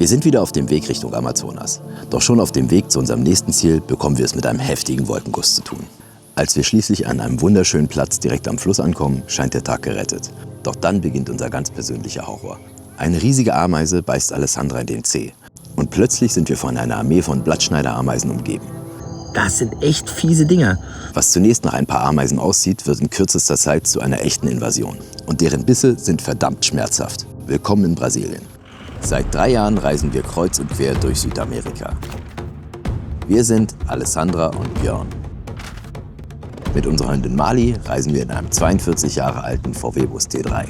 Wir sind wieder auf dem Weg Richtung Amazonas. Doch schon auf dem Weg zu unserem nächsten Ziel bekommen wir es mit einem heftigen Wolkenguss zu tun. Als wir schließlich an einem wunderschönen Platz direkt am Fluss ankommen, scheint der Tag gerettet. Doch dann beginnt unser ganz persönlicher Horror. Eine riesige Ameise beißt Alessandra in den Zeh. Und plötzlich sind wir von einer Armee von Blattschneiderameisen umgeben. Das sind echt fiese Dinger. Was zunächst nach ein paar Ameisen aussieht, wird in kürzester Zeit zu einer echten Invasion. Und deren Bisse sind verdammt schmerzhaft. Willkommen in Brasilien. Seit 3 Jahren reisen wir kreuz und quer durch Südamerika. Wir sind Alessandra und Björn. Mit unserer Hündin Mali reisen wir in einem 42 Jahre alten VW-Bus T3.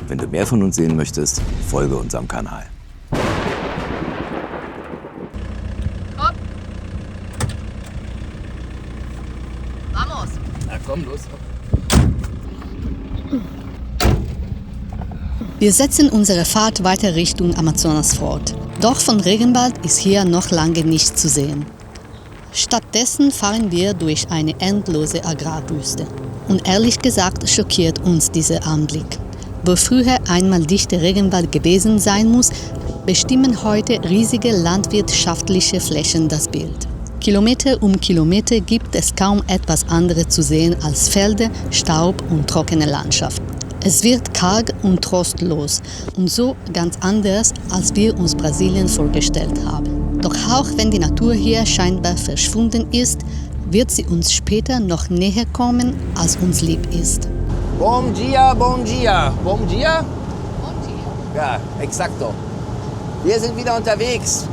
Wenn du mehr von uns sehen möchtest, folge unserem Kanal. Hopp. Vamos. Na komm, los. Wir setzen unsere Fahrt weiter Richtung Amazonas fort. Doch von Regenwald ist hier noch lange nichts zu sehen. Stattdessen fahren wir durch eine endlose Agrarwüste. Und ehrlich gesagt schockiert uns dieser Anblick. Wo früher einmal dichter Regenwald gewesen sein muss, bestimmen heute riesige landwirtschaftliche Flächen das Bild. Kilometer um Kilometer gibt es kaum etwas anderes zu sehen als Felder, Staub und trockene Landschaft. Es wird karg und trostlos und so ganz anders, als wir uns Brasilien vorgestellt haben. Doch auch wenn die Natur hier scheinbar verschwunden ist, wird sie uns später noch näher kommen, als uns lieb ist. Bom dia, bom dia. Bom dia? Bom dia. Ja, exakto. Wir sind wieder unterwegs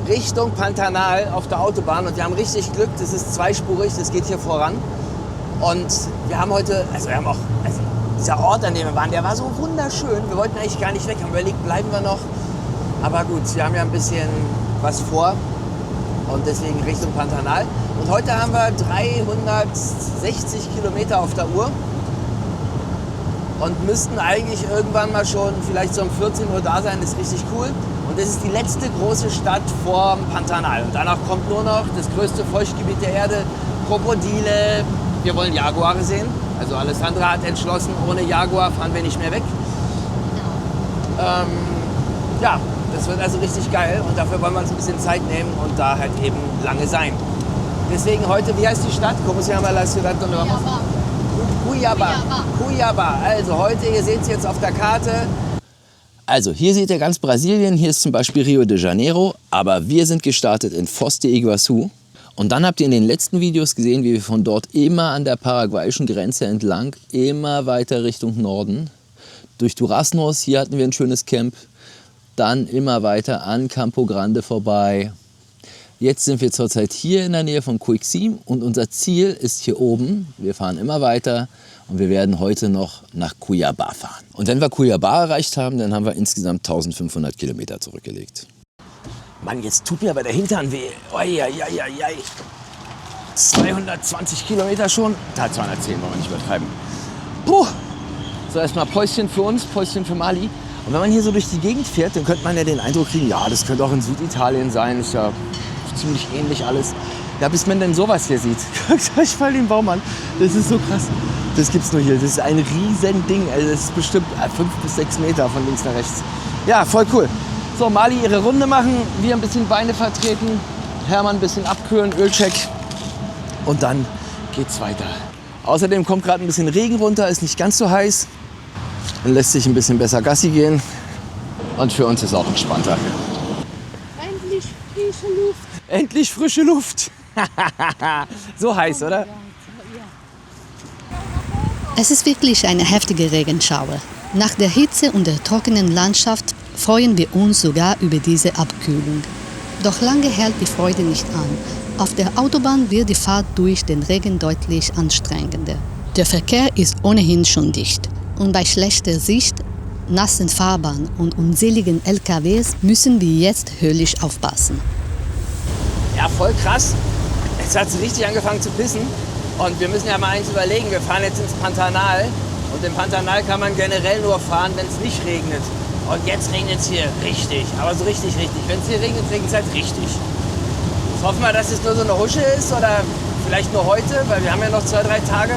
Richtung Pantanal auf der Autobahn und wir haben richtig Glück, das ist zweispurig, das geht hier voran. Und wir haben heute, dieser Ort, an dem wir waren, der war so wunderschön. Wir wollten eigentlich gar nicht weg, haben überlegt, bleiben wir noch. Aber gut, wir haben ja ein bisschen was vor und deswegen Richtung Pantanal. Und heute haben wir 360 Kilometer auf der Uhr und müssten eigentlich irgendwann mal schon vielleicht so um 14 Uhr da sein. Das ist richtig cool. Und das ist die letzte große Stadt vorm Pantanal. Und danach kommt nur noch das größte Feuchtgebiet der Erde, Krokodile. Wir wollen Jaguare sehen. Also Alessandra hat entschlossen, ohne Jaguar fahren wir nicht mehr weg. Ja, das wird also richtig geil und dafür wollen wir uns ein bisschen Zeit nehmen und da halt eben lange sein. Deswegen heute, wie heißt die Stadt? ¿Cómo se llama la ciudad donde vamos? Cuiabá. Cuiabá. Also heute, ihr seht es jetzt auf der Karte. Also hier seht ihr ganz Brasilien, hier ist zum Beispiel Rio de Janeiro, aber wir sind gestartet in Foz de Iguaçu. Und dann habt ihr in den letzten Videos gesehen, wie wir von dort immer an der paraguayischen Grenze entlang, immer weiter Richtung Norden, durch Duraznos, hier hatten wir ein schönes Camp, dann immer weiter an Campo Grande vorbei. Jetzt sind wir zurzeit hier in der Nähe von Cuixim und unser Ziel ist hier oben. Wir fahren immer weiter und wir werden heute noch nach Cuiabá fahren. Und wenn wir Cuiabá erreicht haben, dann haben wir insgesamt 1500 Kilometer zurückgelegt. Mann, jetzt tut mir aber der Hintern weh. Oi. 220 Kilometer schon. 210 wollen wir nicht übertreiben. Puh. So, erstmal Päuschen für uns, Päuschen für Mali. Und wenn man hier so durch die Gegend fährt, dann könnte man ja den Eindruck kriegen, ja, das könnte auch in Süditalien sein. Ist ja ziemlich ähnlich alles. Ja, bis man denn sowas hier sieht. Ich fall den Baum an. Das ist so krass. Das gibt's nur hier. Das ist ein riesen Ding. Also das ist bestimmt 5 bis 6 Meter von links nach rechts. Ja, voll cool. So, Mali ihre Runde machen, wir ein bisschen Beine vertreten, Hermann ein bisschen abkühlen, Ölcheck und dann geht's weiter. Außerdem kommt gerade ein bisschen Regen runter, ist nicht ganz so heiß, dann lässt sich ein bisschen besser Gassi gehen und für uns ist auch entspannter. Endlich frische Luft. Endlich frische Luft. So heiß, oder? Es ist wirklich eine heftige Regenschauer. Nach der Hitze und der trockenen Landschaft freuen wir uns sogar über diese Abkühlung. Doch lange hält die Freude nicht an. Auf der Autobahn wird die Fahrt durch den Regen deutlich anstrengender. Der Verkehr ist ohnehin schon dicht. Und bei schlechter Sicht, nassen Fahrbahn und unzähligen LKWs müssen wir jetzt höllisch aufpassen. Ja, voll krass. Jetzt hat es richtig angefangen zu pissen. Und wir müssen ja mal eins überlegen. Wir fahren jetzt ins Pantanal. Und im Pantanal kann man generell nur fahren, wenn es nicht regnet. Und jetzt regnet es hier richtig, aber so richtig. Wenn es hier regnet, regnet es halt richtig. Jetzt hoffen wir, dass es nur so eine Husche ist oder vielleicht nur heute, weil wir haben ja noch 2, 3 Tage.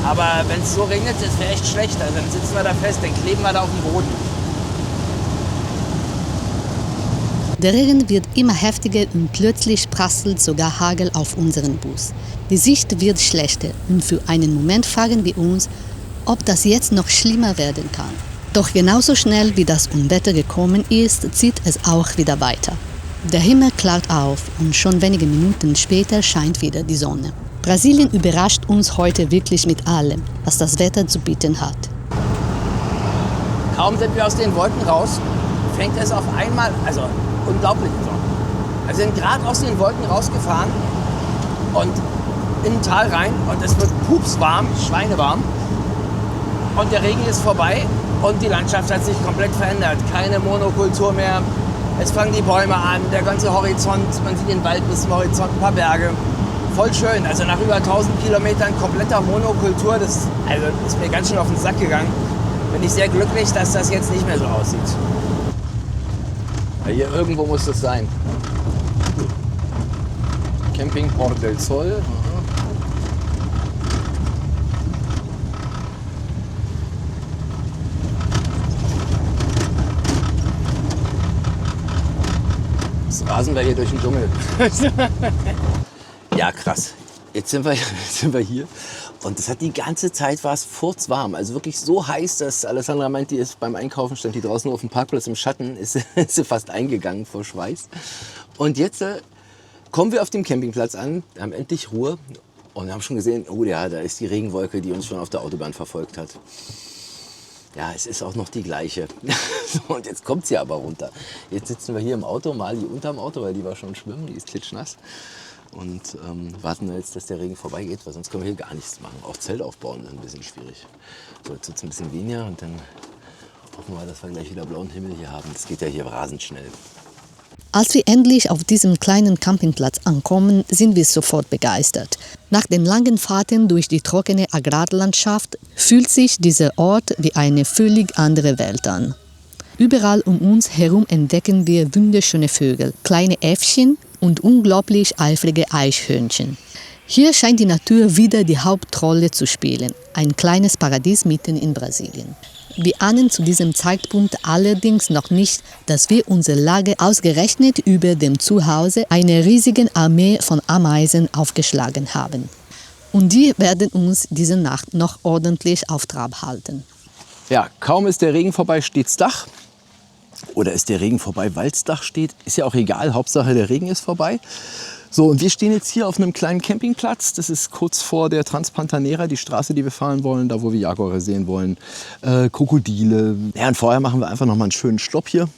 Aber wenn es so regnet, das wäre echt schlecht. Also dann sitzen wir da fest, dann kleben wir da auf dem Boden. Der Regen wird immer heftiger und plötzlich prasselt sogar Hagel auf unseren Bus. Die Sicht wird schlechter und für einen Moment fragen wir uns, ob das jetzt noch schlimmer werden kann. Doch genauso schnell wie das Unwetter gekommen ist, zieht es auch wieder weiter. Der Himmel klart auf und schon wenige Minuten später scheint wieder die Sonne. Brasilien überrascht uns heute wirklich mit allem, was das Wetter zu bieten hat. Kaum sind wir aus den Wolken raus, fängt es auf einmal, also unglaublich so. Wir sind gerade aus den Wolken rausgefahren und in ein Tal rein und es wird pupswarm, schweinewarm. Und der Regen ist vorbei und die Landschaft hat sich komplett verändert. Keine Monokultur mehr. Es fangen die Bäume an, der ganze Horizont, man sieht den Wald bis zum Horizont, ein paar Berge. Voll schön, also nach über 1000 Kilometern kompletter Monokultur, das ist mir ganz schön auf den Sack gegangen. Bin ich sehr glücklich, dass das jetzt nicht mehr so aussieht. Ja, hier irgendwo muss das sein. Camping Port del Sol. Jetzt rasen wir hier durch den Dschungel. Ja, krass. Jetzt sind wir hier. Und das hat die ganze Zeit war es furzwarm. Also wirklich so heiß, dass Alessandra meint, die ist beim Einkaufen, stand die draußen auf dem Parkplatz im Schatten, ist sie fast eingegangen vor Schweiß. Und jetzt kommen wir auf dem Campingplatz an, haben endlich Ruhe und haben schon gesehen, oh ja, da ist die Regenwolke, die uns schon auf der Autobahn verfolgt hat. Ja, es ist auch noch die gleiche. Und jetzt kommt sie aber runter. Jetzt sitzen wir hier im Auto, Mali unterm Auto, weil die war schon schwimmen, die ist klitschnass. Und warten jetzt, dass der Regen vorbeigeht, weil sonst können wir hier gar nichts machen. Auch Zelt aufbauen ist ein bisschen schwierig. So, jetzt wird es ein bisschen weniger und dann hoffen wir, dass wir gleich wieder blauen Himmel hier haben. Das geht ja hier rasend schnell. Als wir endlich auf diesem kleinen Campingplatz ankommen, sind wir sofort begeistert. Nach den langen Fahrten durch die trockene Agrarlandschaft fühlt sich dieser Ort wie eine völlig andere Welt an. Überall um uns herum entdecken wir wunderschöne Vögel, kleine Äffchen und unglaublich eifrige Eichhörnchen. Hier scheint die Natur wieder die Hauptrolle zu spielen, ein kleines Paradies mitten in Brasilien. Wir ahnen zu diesem Zeitpunkt allerdings noch nicht, dass wir unsere Lage ausgerechnet über dem Zuhause einer riesigen Armee von Ameisen aufgeschlagen haben. Und die werden uns diese Nacht noch ordentlich auf Trab halten. Ja, kaum ist der Regen vorbei, steht's Dach. Oder ist der Regen vorbei, weil das Dach steht? Ist ja auch egal, Hauptsache der Regen ist vorbei. So, und wir stehen jetzt hier auf einem kleinen Campingplatz. Das ist kurz vor der Transpantanera, die Straße, die wir fahren wollen, da wo wir Jaguare sehen wollen. Krokodile. Ja, und vorher machen wir einfach noch mal einen schönen Stopp hier,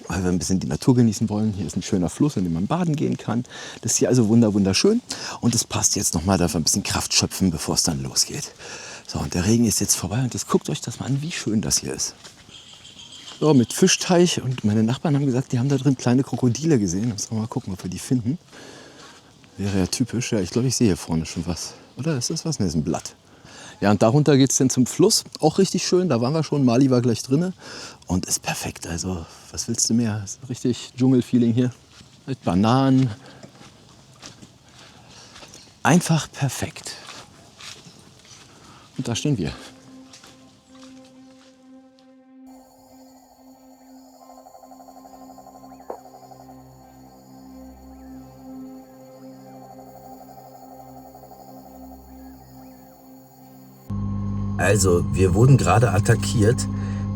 weil wir ein bisschen die Natur genießen wollen. Hier ist ein schöner Fluss, in dem man baden gehen kann. Das ist hier also wunderschön. Und es passt jetzt noch mal, dass wir ein bisschen Kraft schöpfen, bevor es dann losgeht. So, und der Regen ist jetzt vorbei. Und jetzt guckt euch das mal an, wie schön das hier ist. So, mit Fischteich, und meine Nachbarn haben gesagt, die haben da drin kleine Krokodile gesehen. Müssen wir mal gucken, ob wir die finden. Wäre ja typisch. Ja, ich glaube, ich sehe hier vorne schon was. Oder ist das was? Ne, das ist ein Blatt. Ja, und darunter geht es dann zum Fluss. Auch richtig schön, da waren wir schon. Mali war gleich drin. Und ist perfekt. Also, was willst du mehr? Ist richtig Dschungelfeeling hier. Mit Bananen. Einfach perfekt. Und da stehen wir. Also, wir wurden gerade attackiert.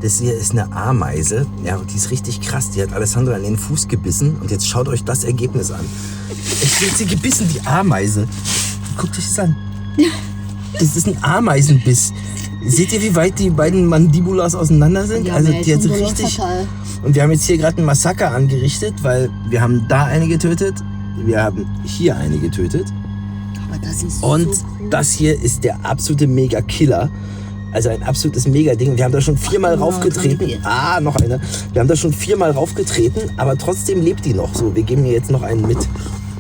Das hier ist eine Ameise. Ja, und die ist richtig krass. Die hat Alessandra an den Fuß gebissen. Und jetzt schaut euch das Ergebnis an. Ich hat sie gebissen, die Ameise. Guckt euch das an. Das ist ein Ameisenbiss. Seht ihr, wie weit die beiden Mandibulas auseinander sind? Ja, also, die hat so richtig. Und wir haben jetzt hier gerade ein Massaker angerichtet, weil wir haben da eine getötet. Wir haben hier eine getötet. Aber das ist Und so cool. das hier ist der absolute Mega-Killer. Also ein absolutes Mega-Ding. Wir haben da schon 4-mal raufgetreten. Noch eine. Wir haben da schon 4-mal raufgetreten, aber trotzdem lebt die noch. So, wir geben ihr jetzt noch einen mit.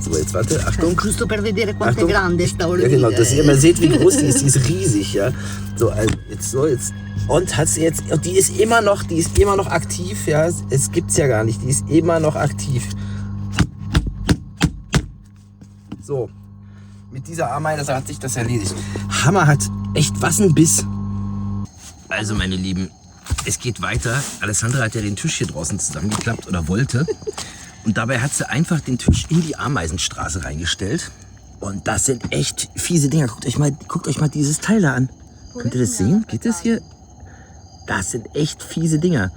So, jetzt warte, Achtung. Giusto per vedere quanto è Achtung. grande sta Ja, genau, dass ihr mal seht, wie groß die ist. Die ist riesig, ja. So, also jetzt. Und hat sie jetzt, die ist immer noch aktiv, ja. Es gibt's ja gar nicht. Die ist immer noch aktiv. So. Mit dieser Ameise hat sich das erledigt. Hammer hat echt was ein Biss. Also, meine Lieben, es geht weiter. Alessandra hat ja den Tisch hier draußen zusammengeklappt oder wollte. Und dabei hat sie einfach den Tisch in die Ameisenstraße reingestellt. Und das sind echt fiese Dinger. Guckt euch mal dieses Teil da an. Könnt ihr das sehen? Geht das hier? Das sind echt fiese Dinger.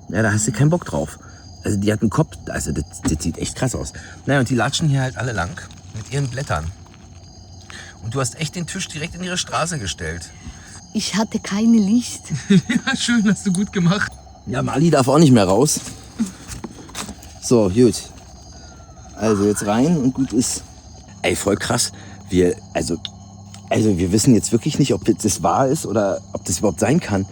Ja, da hast du keinen Bock drauf. Also die hat einen Kopf, also das sieht echt krass aus. Naja, und die latschen hier halt alle lang mit ihren Blättern. Und du hast echt den Tisch direkt in ihre Straße gestellt. Ich hatte keine Licht. Ja, schön, hast du gut gemacht. Ja, Mali darf auch nicht mehr raus. So, gut. Also jetzt rein und gut ist. Ey, voll krass. Wir wissen jetzt wirklich nicht, ob das wahr ist oder ob das überhaupt sein kann.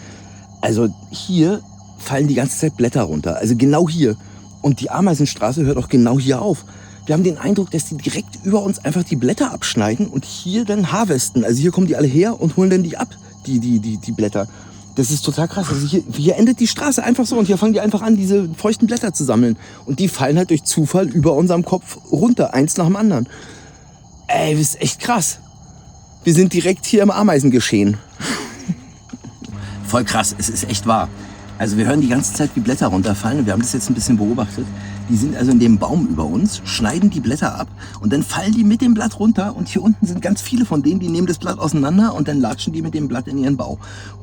Also hier fallen die ganze Zeit Blätter runter. Also genau hier. Und die Ameisenstraße hört auch genau hier auf. Wir haben den Eindruck, dass die direkt über uns einfach die Blätter abschneiden und hier dann harvesten. Also hier kommen die alle her und holen dann die ab, die Blätter. Das ist total krass. Also hier endet die Straße einfach so und hier fangen die einfach an, diese feuchten Blätter zu sammeln. Und die fallen halt durch Zufall über unserem Kopf runter, eins nach dem anderen. Ey, das ist echt krass. Wir sind direkt hier im Ameisengeschehen. Voll krass, es ist echt wahr. Also wir hören die ganze Zeit, wie Blätter runterfallen und wir haben das jetzt ein bisschen beobachtet. Die sind also in dem Baum über uns, schneiden die Blätter ab und dann fallen die mit dem Blatt runter und hier unten sind ganz viele von denen, die nehmen das Blatt auseinander und dann latschen die mit dem Blatt in ihren Bau.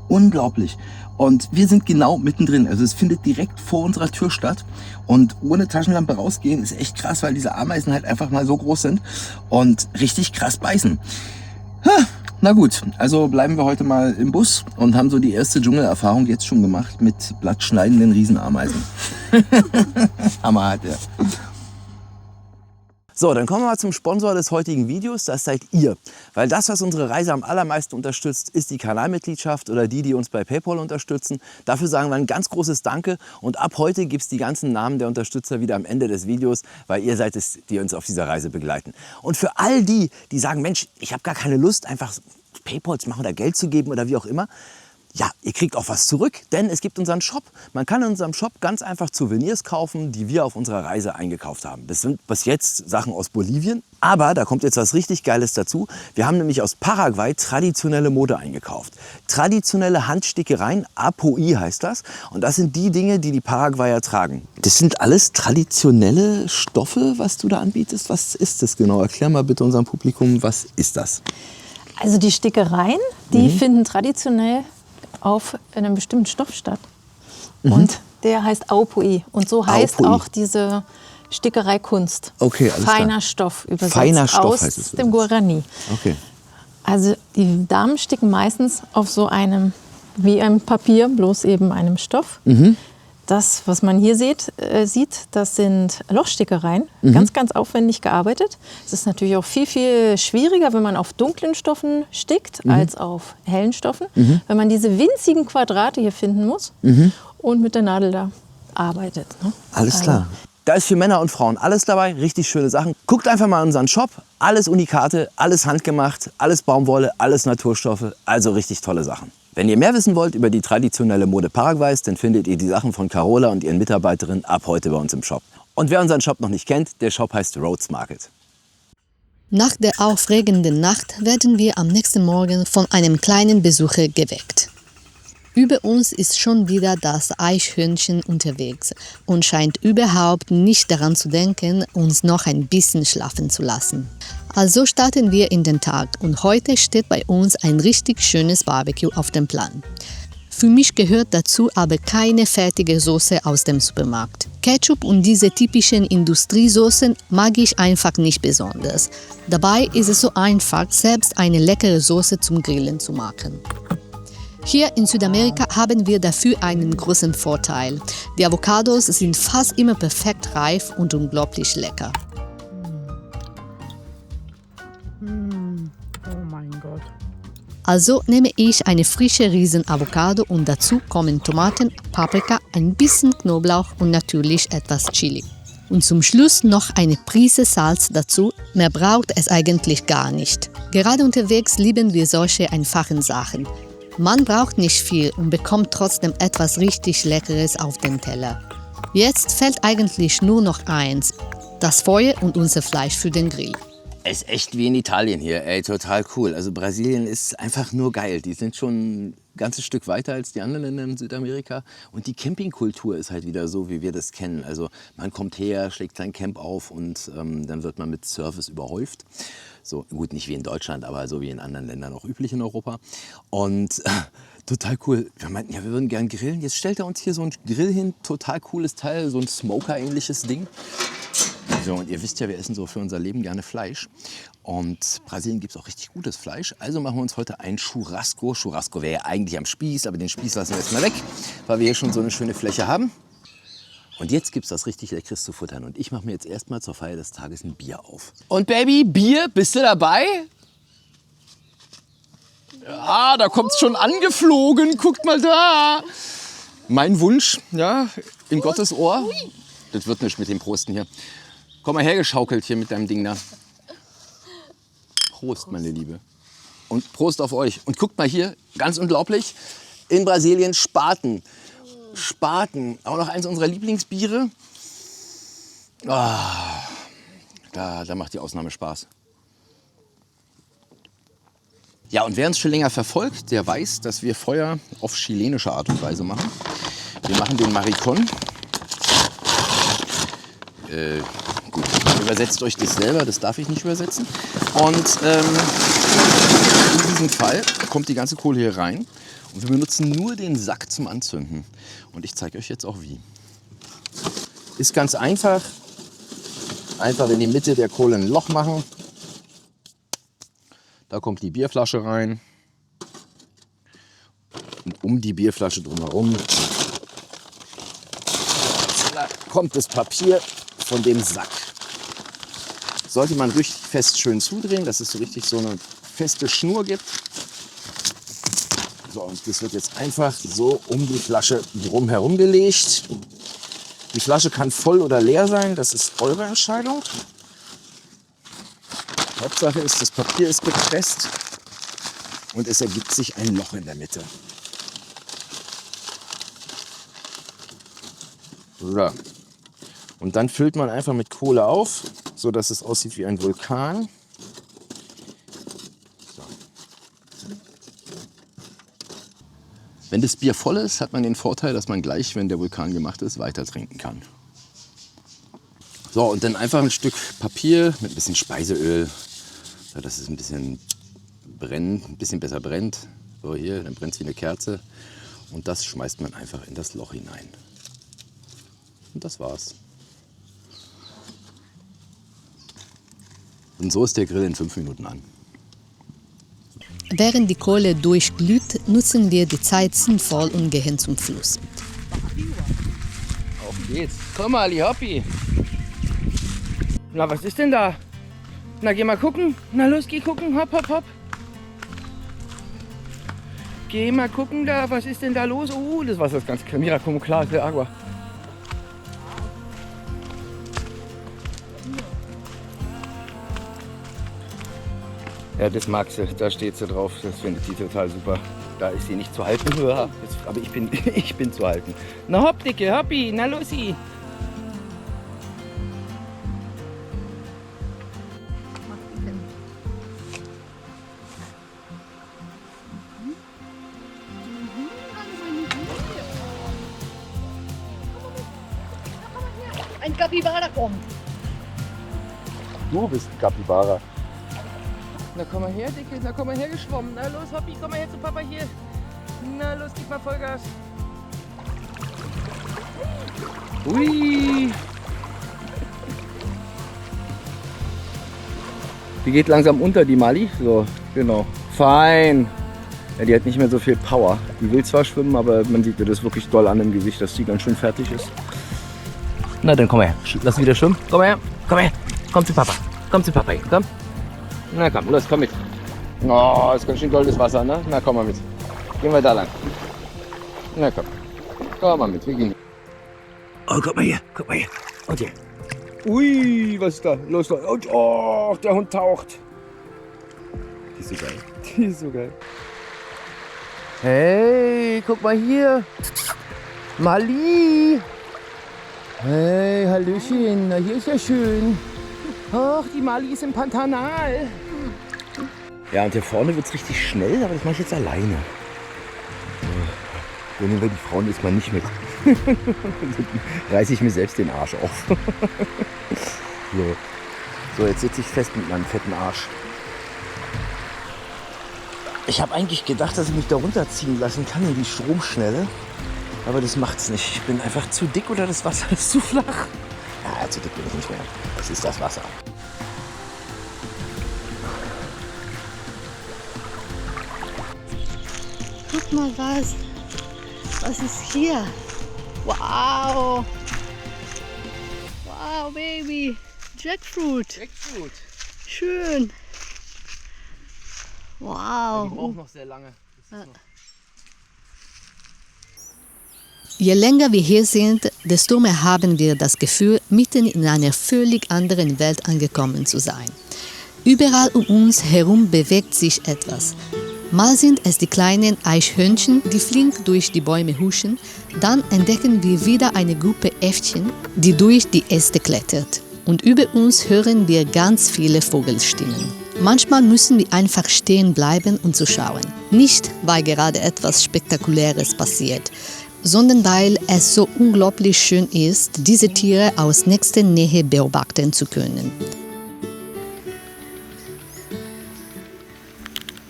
Unglaublich. Und wir sind genau mittendrin, also es findet direkt vor unserer Tür statt und ohne Taschenlampe rausgehen ist echt krass, weil diese Ameisen halt einfach mal so groß sind und richtig krass beißen. Na gut, also bleiben wir heute mal im Bus und haben so die erste Dschungelerfahrung jetzt schon gemacht mit blattschneidenden Riesenameisen. Hammerhart, ja. So, dann kommen wir mal zum Sponsor des heutigen Videos, das seid ihr. Weil das, was unsere Reise am allermeisten unterstützt, ist die Kanalmitgliedschaft oder die uns bei PayPal unterstützen. Dafür sagen wir ein ganz großes Danke und ab heute gibt es die ganzen Namen der Unterstützer wieder am Ende des Videos, weil ihr seid es, die uns auf dieser Reise begleiten. Und für all die sagen, Mensch, ich habe gar keine Lust, einfach PayPal zu machen oder Geld zu geben oder wie auch immer, ja, ihr kriegt auch was zurück, denn es gibt unseren Shop. Man kann in unserem Shop ganz einfach Souvenirs kaufen, die wir auf unserer Reise eingekauft haben. Das sind bis jetzt Sachen aus Bolivien, aber da kommt jetzt was richtig Geiles dazu. Wir haben nämlich aus Paraguay traditionelle Mode eingekauft. Traditionelle Handstickereien, Apoi heißt das. Und das sind die Dinge, die Paraguayer tragen. Das sind alles traditionelle Stoffe, was du da anbietest. Was ist das genau? Erklär mal bitte unserem Publikum, was ist das? Also die Stickereien, die finden traditionell auf einem bestimmten Stoff statt. Und der heißt Aupoi. Und so heißt Aupoi. auch diese Stickereikunst. Okay, alles Feiner klar. Stoff übersetzt Feiner Stoff aus heißt es dem Guarani. Okay. Also die Damen sticken meistens auf so einem, wie einem Papier, bloß eben einem Stoff. Das, was man hier sieht, das sind Lochstickereien, ganz, ganz aufwendig gearbeitet. Es ist natürlich auch viel, viel schwieriger, wenn man auf dunklen Stoffen stickt, als auf hellen Stoffen. Wenn man diese winzigen Quadrate hier finden muss und mit der Nadel da arbeitet. Ne? Alles klar. Da ist für Männer und Frauen alles dabei, richtig schöne Sachen. Guckt einfach mal in unseren Shop, alles Unikate, alles handgemacht, alles Baumwolle, alles Naturstoffe, also richtig tolle Sachen. Wenn ihr mehr wissen wollt über die traditionelle Mode Paraguays, dann findet ihr die Sachen von Carola und ihren Mitarbeiterinnen ab heute bei uns im Shop. Und wer unseren Shop noch nicht kennt, der Shop heißt Rhodes Market. Nach der aufregenden Nacht werden wir am nächsten Morgen von einem kleinen Besucher geweckt. Über uns ist schon wieder das Eichhörnchen unterwegs und scheint überhaupt nicht daran zu denken, uns noch ein bisschen schlafen zu lassen. Also starten wir in den Tag und heute steht bei uns ein richtig schönes Barbecue auf dem Plan. Für mich gehört dazu aber keine fertige Soße aus dem Supermarkt. Ketchup und diese typischen Industriesoßen mag ich einfach nicht besonders. Dabei ist es so einfach, selbst eine leckere Soße zum Grillen zu machen. Hier in Südamerika haben wir dafür einen großen Vorteil. Die Avocados sind fast immer perfekt reif und unglaublich lecker. Oh mein Gott. Also nehme ich eine frische Riesen-Avocado und dazu kommen Tomaten, Paprika, ein bisschen Knoblauch und natürlich etwas Chili. Und zum Schluss noch eine Prise Salz dazu, mehr braucht es eigentlich gar nicht. Gerade unterwegs lieben wir solche einfachen Sachen. Man braucht nicht viel und bekommt trotzdem etwas richtig Leckeres auf den Teller. Jetzt fehlt eigentlich nur noch eins, das Feuer und unser Fleisch für den Grill. Ist echt wie in Italien hier, ey, total cool. Also Brasilien ist einfach nur geil. Die sind schon ein ganzes Stück weiter als die anderen Länder in Südamerika. Und die Campingkultur ist halt wieder so, wie wir das kennen. Also man kommt her, schlägt sein Camp auf und dann wird man mit Service überhäuft. So, gut, nicht wie in Deutschland, aber so wie in anderen Ländern auch üblich in Europa. Und total cool. Wir meinten, ja, wir würden gern grillen. Jetzt stellt er uns hier so einen Grill hin, total cooles Teil, so ein Smoker-ähnliches Ding. So, und ihr wisst ja, wir essen so für unser Leben gerne Fleisch. Und Brasilien gibt es auch richtig gutes Fleisch. Also machen wir uns heute ein Churrasco. Churrasco wäre ja eigentlich am Spieß, aber den Spieß lassen wir jetzt mal weg, weil wir hier schon so eine schöne Fläche haben. Und jetzt gibt es was richtig Leckeres zu futtern. Und ich mache mir jetzt erstmal zur Feier des Tages ein Bier auf. Und Baby, Bier, bist du dabei? Ja, da kommt es schon angeflogen. Guckt mal da. Mein Wunsch, ja, in Gottes Ohr. Das wird nicht mit dem Prosten hier. Komm mal hergeschaukelt hier mit deinem Ding da. Prost, meine Liebe. Und Prost auf euch. Und guckt mal hier, ganz unglaublich, in Brasilien Spaten. Spaten, auch noch eins unserer Lieblingsbiere. Ah, da macht die Ausnahme Spaß. Ja, und wer uns schon länger verfolgt, der weiß, dass wir Feuer auf chilenische Art und Weise machen. Wir machen den Maricón. Gut, übersetzt euch das selber, das darf ich nicht übersetzen. Und in diesem Fall kommt die ganze Kohle hier rein und wir benutzen nur den Sack zum Anzünden. Und ich zeige euch jetzt auch wie. Ist ganz einfach. Einfach in die Mitte der Kohle ein Loch machen. Da kommt die Bierflasche rein. Und um die Bierflasche drumherum kommt das Papier von dem Sack. Sollte man richtig fest schön zudrehen, dass es so richtig so eine feste Schnur gibt. So, und das wird jetzt einfach so um die Flasche drumherum gelegt. Die Flasche kann voll oder leer sein, das ist eure Entscheidung. Hauptsache ist, das Papier ist gepresst und es ergibt sich ein Loch in der Mitte. So. Und dann füllt man einfach mit Kohle auf, so dass es aussieht wie ein Vulkan. So. Wenn das Bier voll ist, hat man den Vorteil, dass man gleich, wenn der Vulkan gemacht ist, weiter trinken kann. So, und dann einfach ein Stück Papier mit ein bisschen Speiseöl, so dass es ein bisschen brennt, ein bisschen besser brennt. So hier, dann brennt es wie eine Kerze. Und das schmeißt man einfach in das Loch hinein. Und das war's. Und so ist der Grill in 5 Minuten an. Während die Kohle durchglüht, nutzen wir die Zeit sinnvoll und gehen zum Fluss. Auf geht's. Komm mal, Ali Hoppi. Na, was ist denn da? Na, geh mal gucken. Na, los, geh gucken. Hopp, hopp, hopp. Geh mal gucken da. Was ist denn da los? Das Wasser ist ganz klar. Mira, como klar, de agua. Ja, das mag sie. Da steht sie drauf. Das findet sie total super. Da ist sie nicht zu halten. Ja, aber ich bin zu halten. Na hopp, Dicke, hoppi. Na losi. Ein Capybara kommt. Du bist ein Capybara. Na komm mal her, Dicke. Na komm mal her geschwommen. Na los, Hoppi, komm mal her zu Papa hier. Na los, gib mal Vollgas. Ui. Die geht langsam unter, die Mali. So, genau. Fein. Ja, die hat nicht mehr so viel Power. Die will zwar schwimmen, aber man sieht ihr das wirklich doll an im Gesicht, dass sie ganz schön fertig ist. Na dann komm her. Lass wieder schwimmen. Komm her. Komm her. Komm zu Papa. Komm zu Papa. Komm. Na komm, los, komm mit. Oh, ist ganz schön goldenes Wasser, ne? Na komm mal mit. Gehen wir da lang. Na komm. Komm mal mit, wir gehen. Oh, guck mal hier, guck mal hier. Und hier. Ui, was ist da? Los, los. Und, oh, der Hund taucht. Die ist so geil. Die ist so geil. Hey, guck mal hier. Mali. Hey, Hallöchen. Na, hier ist ja schön. Ach, die Mali ist im Pantanal. Ja, und hier vorne wird es richtig schnell, aber das mache ich jetzt alleine. So nehmen wir die Frauen jetzt mal nicht mit. Reiße ich mir selbst den Arsch auf. So, jetzt sitze ich fest mit meinem fetten Arsch. Ich habe eigentlich gedacht, dass ich mich da runterziehen lassen kann in die Stromschnelle. Aber das macht's nicht. Ich bin einfach zu dick oder das Wasser ist zu flach. Ja, zu dick bin ich nicht mehr. Das ist das Wasser. Guck mal was. Was ist hier? Wow. Wow, Baby. Jackfruit. Jackfruit. Schön. Die Wow. braucht noch sehr lange. Je länger wir hier sind, desto mehr haben wir das Gefühl, mitten in einer völlig anderen Welt angekommen zu sein. Überall um uns herum bewegt sich etwas. Mal sind es die kleinen Eichhörnchen, die flink durch die Bäume huschen, dann entdecken wir wieder eine Gruppe Äffchen, die durch die Äste klettert. Und über uns hören wir ganz viele Vogelstimmen. Manchmal müssen wir einfach stehen bleiben und zuschauen. Nicht, weil gerade etwas Spektakuläres passiert, sondern weil es so unglaublich schön ist, diese Tiere aus nächster Nähe beobachten zu können.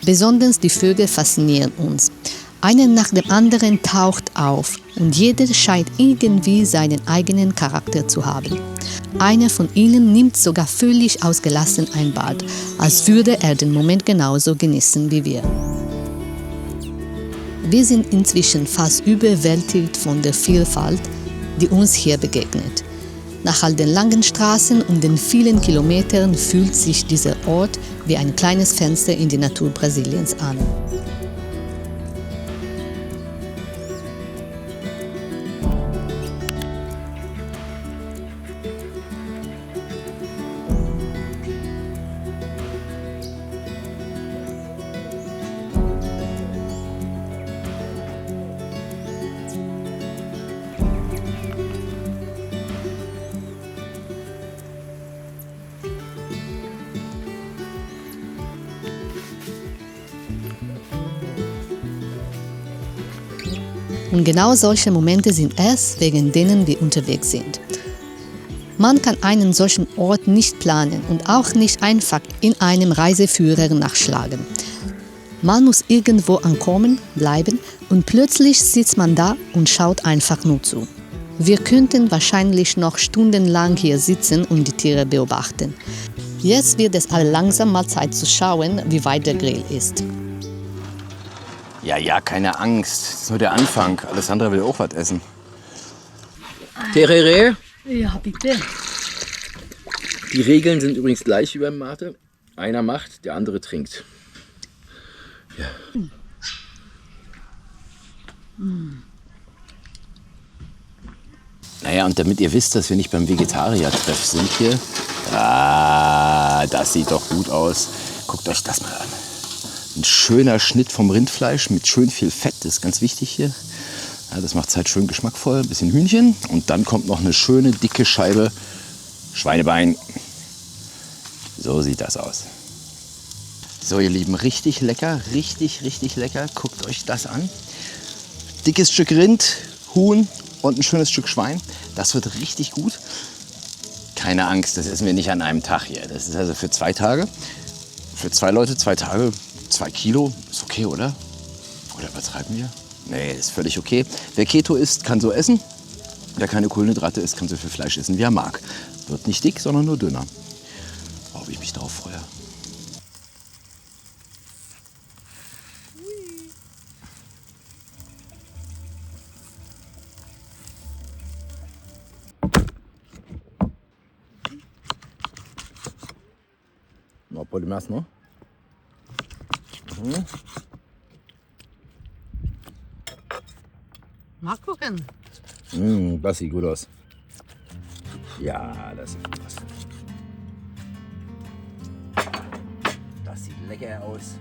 Besonders die Vögel faszinieren uns. Einer nach dem anderen taucht auf und jeder scheint irgendwie seinen eigenen Charakter zu haben. Einer von ihnen nimmt sogar völlig ausgelassen ein Bad, als würde er den Moment genauso genießen wie wir. Wir sind inzwischen fast überwältigt von der Vielfalt, die uns hier begegnet. Nach all den langen Straßen und den vielen Kilometern fühlt sich dieser Ort wie ein kleines Fenster in die Natur Brasiliens an. Und genau solche Momente sind es, wegen denen wir unterwegs sind. Man kann einen solchen Ort nicht planen und auch nicht einfach in einem Reiseführer nachschlagen. Man muss irgendwo ankommen, bleiben und plötzlich sitzt man da und schaut einfach nur zu. Wir könnten wahrscheinlich noch stundenlang hier sitzen und die Tiere beobachten. Jetzt wird es aber langsam mal Zeit zu schauen, wie weit der Grill ist. Ja, keine Angst. Das ist nur der Anfang. Alessandra will auch was essen. Terere. Ja, bitte. Die Regeln sind übrigens gleich wie beim Mate. Einer macht, der andere trinkt. Ja. Naja, und damit ihr wisst, dass wir nicht beim Vegetarier-Treff sind hier. Das sieht doch gut aus. Guckt euch das mal an. Ein schöner Schnitt vom Rindfleisch mit schön viel Fett, das ist ganz wichtig hier. Ja, das macht es halt schön geschmackvoll, ein bisschen Hühnchen und dann kommt noch eine schöne dicke Scheibe Schweinebein. So sieht das aus. So ihr Lieben, richtig lecker, richtig lecker. Guckt euch das an. Dickes Stück Rind, Huhn und ein schönes Stück Schwein. Das wird richtig gut. Keine Angst, das essen wir nicht an einem Tag hier. Das ist also für 2 Tage. Für 2 Leute 2 Tage. 2 Kilo, ist okay, oder? Oder übertreiben wir? Nee, ist völlig okay. Wer Keto isst, kann so essen. Wer keine Kohlenhydrate isst, kann so viel Fleisch essen, wie er mag. Wird nicht dick, sondern nur dünner. Oh, wie ich mich darauf freue. No, pode mais, não? Mal gucken. Das sieht gut aus. Ja, das sieht gut aus. Das sieht lecker aus.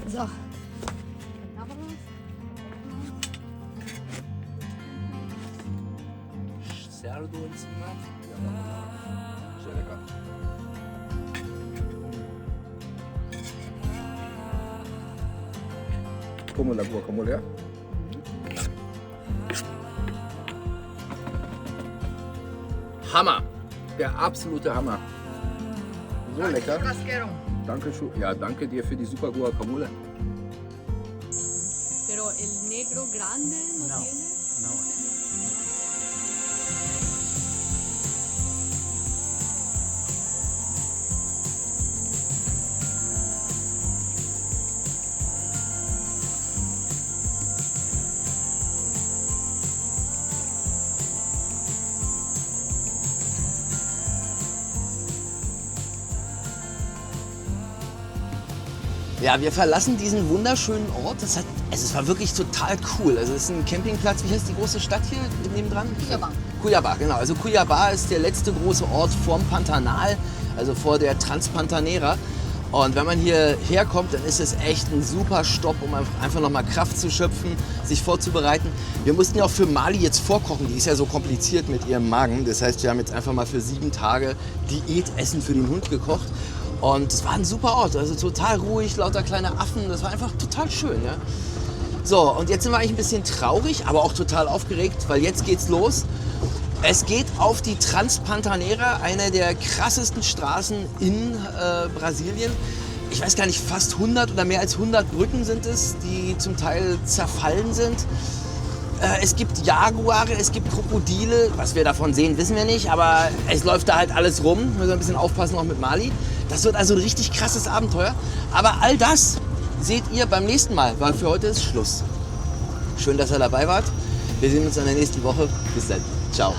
So. Nardo encima. Sehr lecker. Como la guacamole. Hammer! Der absolute Hammer. So lecker. Danke, ja, danke dir für die super Guacamole. Pero el negro grande no tiene. Ja, wir verlassen diesen wunderschönen Ort. Es war wirklich total cool. Also es ist ein Campingplatz. Wie heißt die große Stadt hier nebendran? Cuyabá. Cuyabá, genau. Also Cuyabá ist der letzte große Ort vorm Pantanal, also vor der Transpantanera. Und wenn man hier herkommt, dann ist es echt ein super Stopp, um einfach nochmal Kraft zu schöpfen, sich vorzubereiten. Wir mussten ja auch für Mali jetzt vorkochen. Die ist ja so kompliziert mit ihrem Magen. Das heißt, wir haben jetzt einfach mal für 7 Tage Diätessen für den Hund gekocht. Und es war ein super Ort, also total ruhig, lauter kleine Affen, das war einfach total schön. Ja? So, und jetzt sind wir eigentlich ein bisschen traurig, aber auch total aufgeregt, weil jetzt geht's los. Es geht auf die Transpantanera, eine der krassesten Straßen in Brasilien. Ich weiß gar nicht, fast 100 oder mehr als 100 Brücken sind es, die zum Teil zerfallen sind. Es gibt Jaguare, es gibt Krokodile. Was wir davon sehen, wissen wir nicht. Aber es läuft da halt alles rum. Wir müssen ein bisschen aufpassen, auch mit Mali. Das wird also ein richtig krasses Abenteuer. Aber all das seht ihr beim nächsten Mal, weil für heute ist Schluss. Schön, dass ihr dabei wart. Wir sehen uns in der nächsten Woche. Bis dann. Ciao.